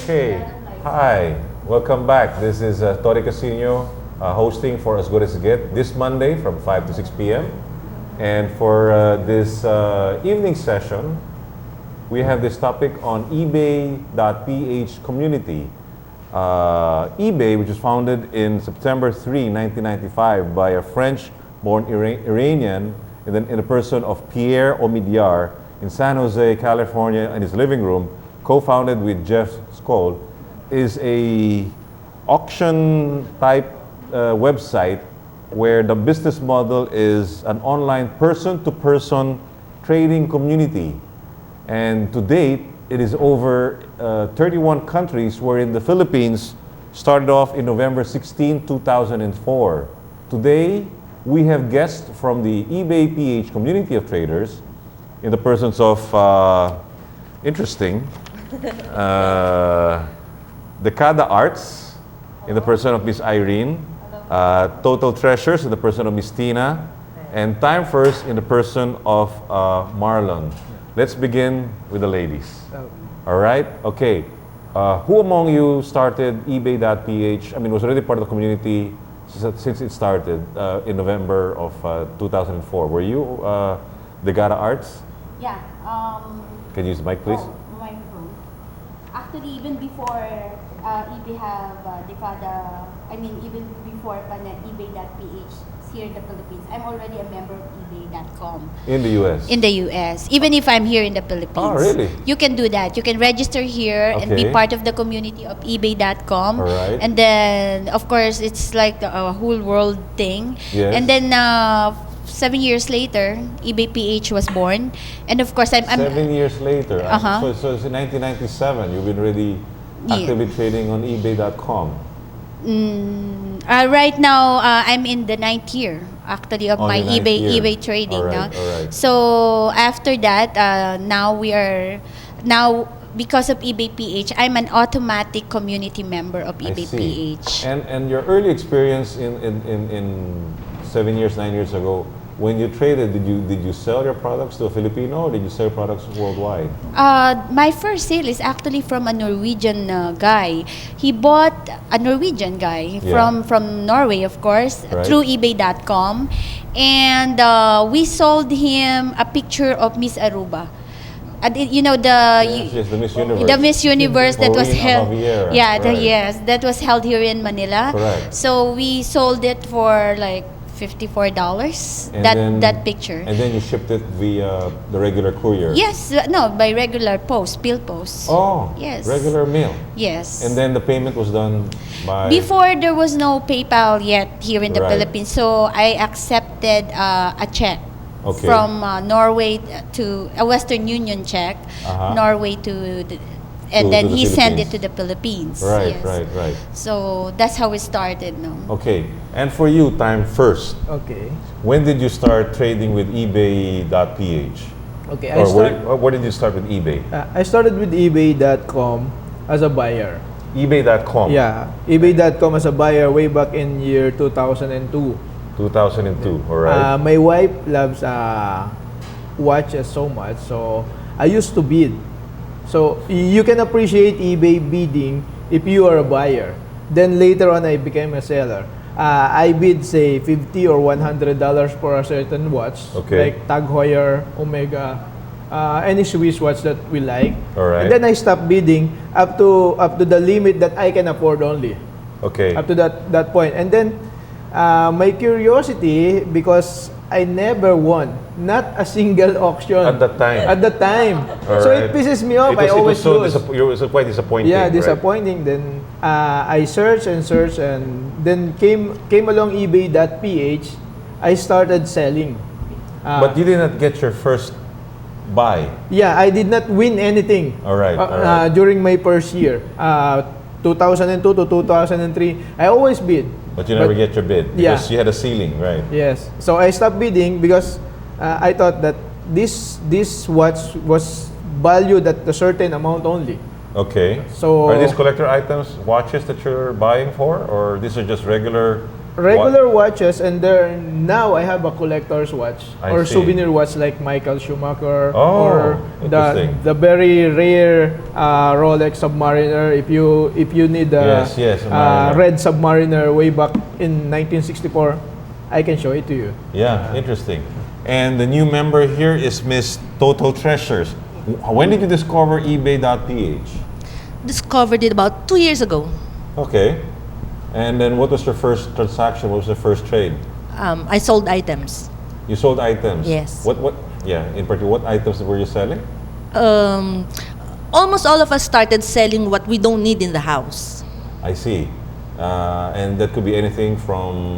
Okay, hi, welcome back. This is Toti hosting for As Good As It Get this Monday from 5 to 6 p.m. And for this evening session, we have this topic on Ebay.ph community. eBay, which was founded in September 3, 1995 by a French-born Iranian in the person of Pierre Omidyar in San Jose, California, in his living room, co-founded with Jeff Skoll, is a auction type website where the business model is an online person-to-person trading community. And to date, it is over 31 countries, wherein the Philippines started off in November 16, 2004. Today, we have guests from the Ebay.ph community of traders in the persons of interesting Decada Arts in the person of Miss Eireen, Total Treasures in the person of Miss Tina, and Time First in the person of Marlon. Let's begin with the ladies. All right? Okay. Who among you started Ebay.ph? I mean, was already part of the community since it started in November of 2004. Were you Decada Arts? Yeah. Can you use the mic, please? Actually, even before eBay have Decada, I mean, even before Ebay.ph here in the Philippines, I'm already a member of Ebay.com. In the US? In the US. Even if I'm here in the Philippines. Oh, really? You can do that. You can register here and be part of the community of Ebay.com. All right. And then, of course, it's like a whole world thing. Yes. And then, 7 years later, Ebay.ph was born, and of course, I'm 7 years later. Uh-huh. So it's in 1997. You've been really actively trading on Ebay.com. Right now, I'm in the 9th year actually of my eBay trading. All right. So after that, now because of Ebay.ph, I'm an automatic community member of Ebay.ph. And your early experience in 7 years, 9 years ago, when you traded, did you sell your products to a Filipino, or did you sell products worldwide? My first sale is actually from a Norwegian guy. He bought a Norwegian guy from Norway, of course, through Ebay.com, and we sold him a picture of Miss Aruba. You know the Miss Universe. The Miss Universe that was held. Yes, that was held here in Manila. Correct. So we sold it for like $54. That picture. And then you shipped it via the regular courier. Yes, no, by regular post, bill post. Oh, yes, regular mail. Yes. And then the payment was done by. Before there was no PayPal yet here in the Philippines, so I accepted a check. Okay. From Norway to a Western Union check, Norway to and then he sent it to the Philippines. Right, yes. right. So that's how it started. No. Okay, and for you, Time First. Okay. When did you start trading with Ebay.ph? Okay, where did you start with eBay? I started with Ebay.com as a buyer. Ebay.com? Yeah, Ebay.com as a buyer way back in year 2002. 2002, all right. My wife loves watches so much, so I used to bid. So you can appreciate eBay bidding if you are a buyer. Then later on, I became a seller. I bid say $50 or $100 for a certain watch, like Tag Heuer, Omega, any Swiss watch that we like. All right. And then I stopped bidding up to the limit that I can afford only. Okay. Up to that point, and then my curiosity, because I never won, not a single auction at that time. So it pisses me off. I always lose. It was quite disappointing. Yeah, disappointing. Then I searched, and then came along Ebay.ph. I started selling. But you did not get your first buy. Yeah, I did not win anything. All right. During my first year, 2002 to 2003, I always bid. But you never get your bid because you had a ceiling, right? Yes. So I stopped bidding because I thought that this watch was valued at a certain amount only. Okay. So are these collector items watches that you're buying for, or these are just regular regular watches, and there now I have a collector's watch or see. souvenir watch like Michael Schumacher Oh, or interesting. the very rare Rolex Submariner. If you need the Yes, Submariner. red Submariner way back in 1964, I can show it to you. Yeah, interesting. And the new member here is Miss Total Treasures. When did you discover Ebay.ph? Discovered it about 2 years ago. Okay. And then what was your first transaction? What was the first trade? I sold items. You sold items? Yes. What in particular, what items were you selling? Almost all of us started selling what we don't need in the house. I see. And that could be anything from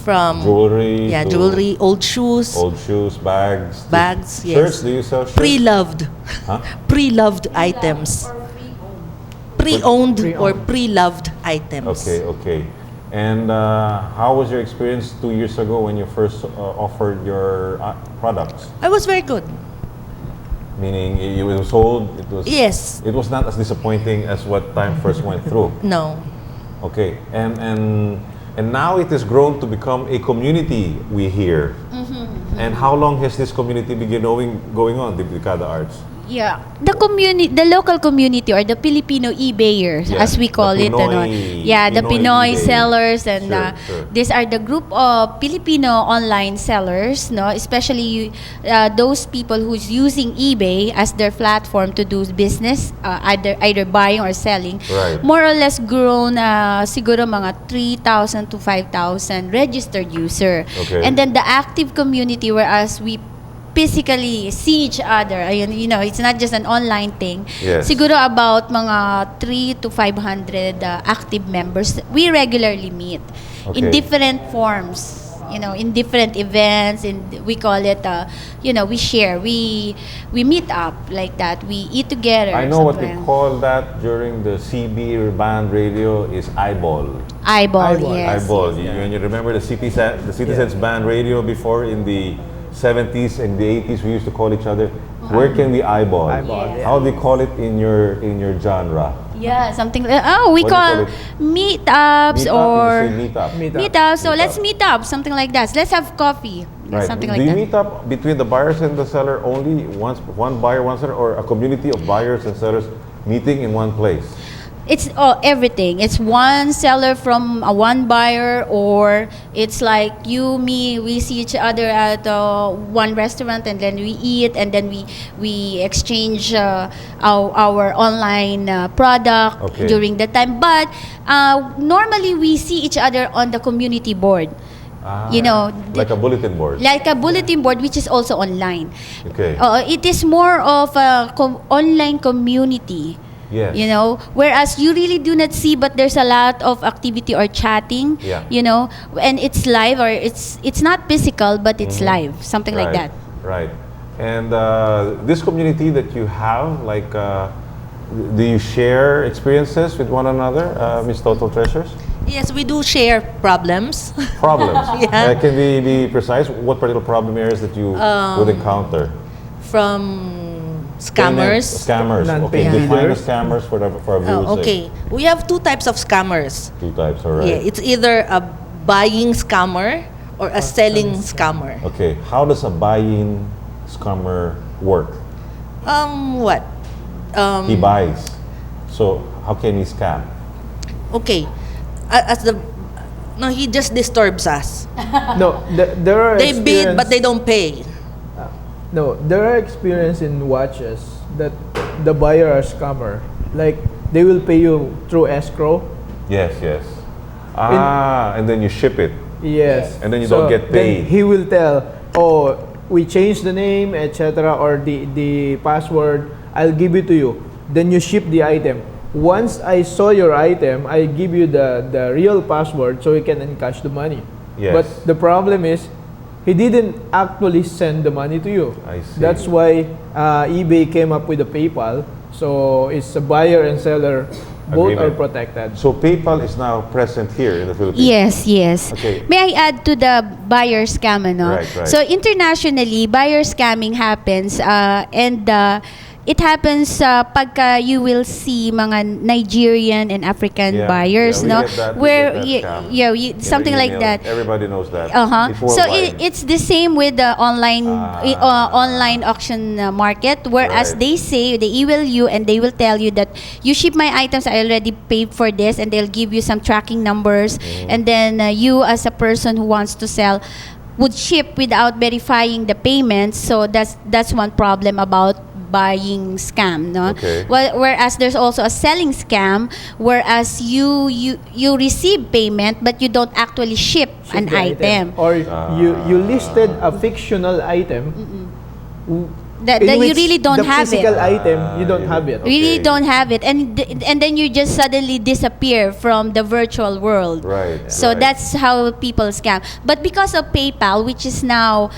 From jewelry to jewelry, old shoes, old shoes, bags, bags, shirts. yes. Do you sell shirts? pre-loved, Huh? pre-loved items, pre-owned or pre-loved items. Okay. And how was your experience 2 years ago when you first offered your products? I was very good. Meaning it was sold. It was. Yes. It was not as disappointing as what time first went through. No. Okay, and now it has grown to become a community, we hear. And how long has this community been going on, the Dekada Arts? Yeah, the local community or the Filipino eBayers, Yeah, as we call the it, Pinoy- the Pinoy Pinoy eBay. sellers, and Sure. these are the group of Filipino online sellers, no, especially those people who's using eBay as their platform to do business, either buying or selling. Right. More or less grown, siguro mga 3,000 to 5,000 registered user, Okay. and then the active community, whereas we physically see each other. Ayun, it's not just an online thing. Yes. Siguro about mga 3 to 500 active members. We regularly meet in Okay. different forms. In different events, we call it, we share, we meet up like that. We eat together. I know what we something. call that during the CB band radio is eyeball. Eyeball, Eyeball. yes. Eyeball. yes. When you remember the Citizens band radio before in the 70s and the 80s, we used to call each other. Where can we eyeball? Eyeball, Yeah. How do you call it in your genre? Yeah, something like, we What do you call call it? meetups Meet up, or you say meet up. Meet up. So Meet let's up. meet up, something like that. Let's have coffee, Right. something Do like you that. meet up between the buyers and the seller only one buyer, one seller, or a community of buyers and sellers meeting in one place? It's everything. It's one seller from one buyer, or it's like you, me, we see each other at one restaurant, and then we eat, and then we exchange our online product Okay. during the time. But normally we see each other on the community board. Like a bulletin board. Like a bulletin board, which is also online. Okay. It is more of a online community. Yes. Whereas you really do not see, but there's a lot of activity or chatting. Yeah. And it's live, or it's not physical, but it's live, something like that. Right. And this community that you have, like, do you share experiences with one another, Miss Total Treasures? Yes, we do share problems. Problems. Yeah. Can we be precise? What particular problem areas that you would encounter? From scammers. Scammers. Okay, Non-paying define the leaders. scammers for our viewers. Okay, we have two types of scammers. Two types, all right. Yeah, it's either a buying scammer or a selling scammer. Okay, how does a buy-in scammer work? What? He buys. So how can he scam? Okay, he just disturbs us. No, there are They bid, but experience- they don't pay. No, there are experience in watches that the buyer are scammer. Like they will pay you through escrow. Yes. And then you ship it. Yes. And then you don't get paid. Then he will tell, we changed the name, etc., or the password. I'll give it to you. Then you ship the item. Once I saw your item, I give you the real password so you can encash the money. Yes. But the problem is, he didn't actually send the money to you. I see. That's why eBay came up with a PayPal. So it's a buyer and seller, both are Agreement. protected. So PayPal is now present here in the Philippines. Yes. Okay. May I add to the buyer scam, Right. So internationally, buyer scamming happens, and it happens pagka you will see mga Nigerian and African buyers, we no? get that, Where we get that scam in the something like email. that. Everybody knows that. It's So worldwide. it's the same with the online auction market, whereas Right. they say they email you and they will tell you that you ship my items, I already paid for this, and they'll give you some tracking numbers, and then you as a person who wants to sell would ship without verifying the payments. So that's one problem about buying scam, no? Okay. Well, whereas there's also a selling scam, whereas you receive payment but you don't actually ship an the item. Or you listed a fictional item That in you which really don't the have physical it. item you don't have it. Really Okay. don't have it, and then you just suddenly disappear from the virtual world. Right. So right. that's how people scam. But because of PayPal, which is now,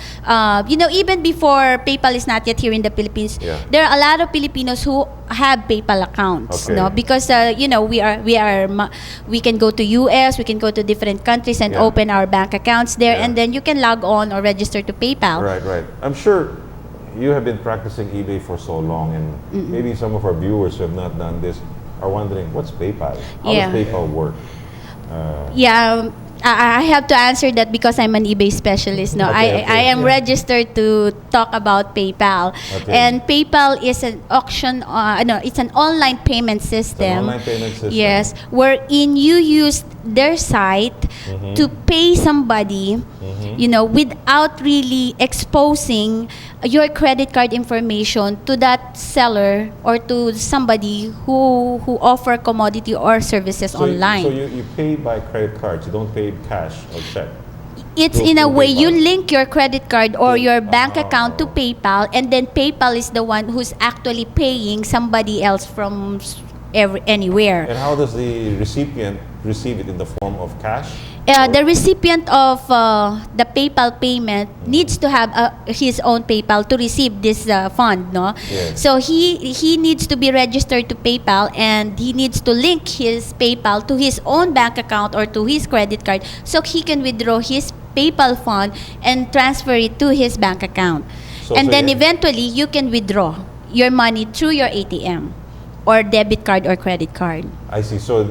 even before PayPal is not yet here in the Philippines, Yeah. there are a lot of Filipinos who have PayPal accounts. Okay. No, because we can go to US, we can go to different countries and Yeah. open our bank accounts there, Yeah. and then you can log on or register to PayPal. Right, right. I'm sure you have been practicing eBay for so long, and maybe some of our viewers who have not done this are wondering, what's PayPal? How Yeah. does PayPal work? Yeah, I have to answer that because I'm an eBay specialist. No, Okay, okay. I am registered to talk about PayPal, Okay. and PayPal is an auction. It's an online payment system. online payment system. Yes, wherein you use their site to pay somebody, without really exposing your credit card information to that seller or to somebody who offer commodity or services So online. So you pay by credit cards. You don't pay cash or check. It's Through- in a through way you PayPal. link your credit card or your bank account to PayPal, and then PayPal is the one who's actually paying somebody else from anywhere. And how does the recipient receive it, in the form of cash? The recipient of the PayPal payment needs to have his own PayPal to receive this fund, no? Yes. So he needs to be registered to PayPal, and he needs to link his PayPal to his own bank account or to his credit card, so he can withdraw his PayPal fund and transfer it to his bank account. So- And so then yeah. eventually you can withdraw your money through your ATM or debit card or credit card. I see. So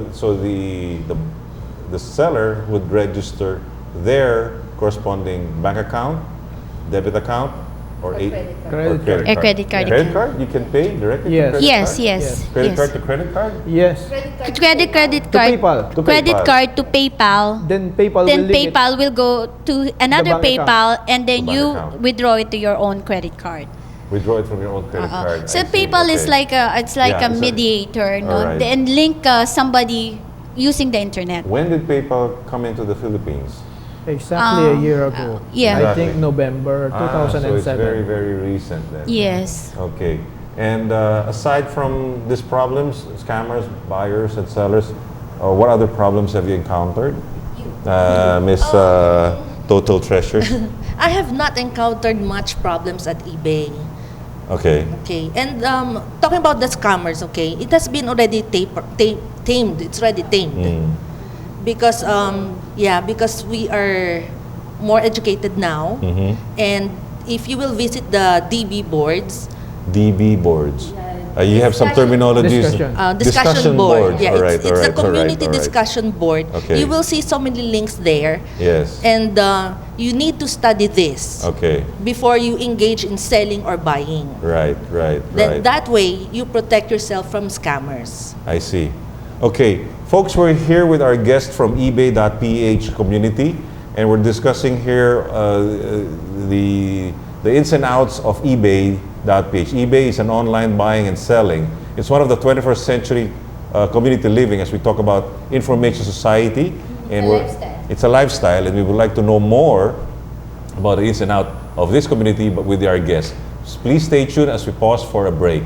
the seller would register their corresponding bank account, debit account, or Credit card. Or credit card Credit account. card? You can pay directly Yes. to credit Yes, card? yes, Credit yes. card to credit card? Yes. Credit To card, PayPal. To credit PayPal. card to PayPal. Then PayPal Then will link it. PayPal will go to another bank PayPal, and then To bank you account. withdraw it to your own credit card. Withdraw it from your own credit card. So I see. PayPal is Okay. like a Yeah, it's it's a mediator, no? Alright. And link somebody using the internet. When did PayPal come into the Philippines? Exactly a year ago. yeah. I Exactly. think November So it's 2007. very, very recent then. Yes. Okay. And aside from these problems, scammers, buyers, and sellers, what other problems have you encountered, Miss Total Treasure? I have not encountered much problems at eBay. Okay. Okay, and talking about the scammers, okay, it has been already tamed. It's already tamed because because we are more educated now, and if you will visit the DB boards, DB boards. You have some terminologies. Discussion. discussion board. Yeah, All right, it's all a right, all right, community all right. discussion board. Okay. You will see so many links there, Yes. and you need to study this Okay. before you engage in selling or buying. Right, right, Then right. that way you protect yourself from scammers. I see. Okay, folks, we're here with our guest from Ebay.ph community, and we're discussing here the ins and outs of Ebay.ph. Ebay is an online buying and selling. It's one of the 21st century community living, as we talk about information society. And it's a lifestyle, and we would like to know more about the ins and out of this community, but with our guests. Please stay tuned as we pause for a break.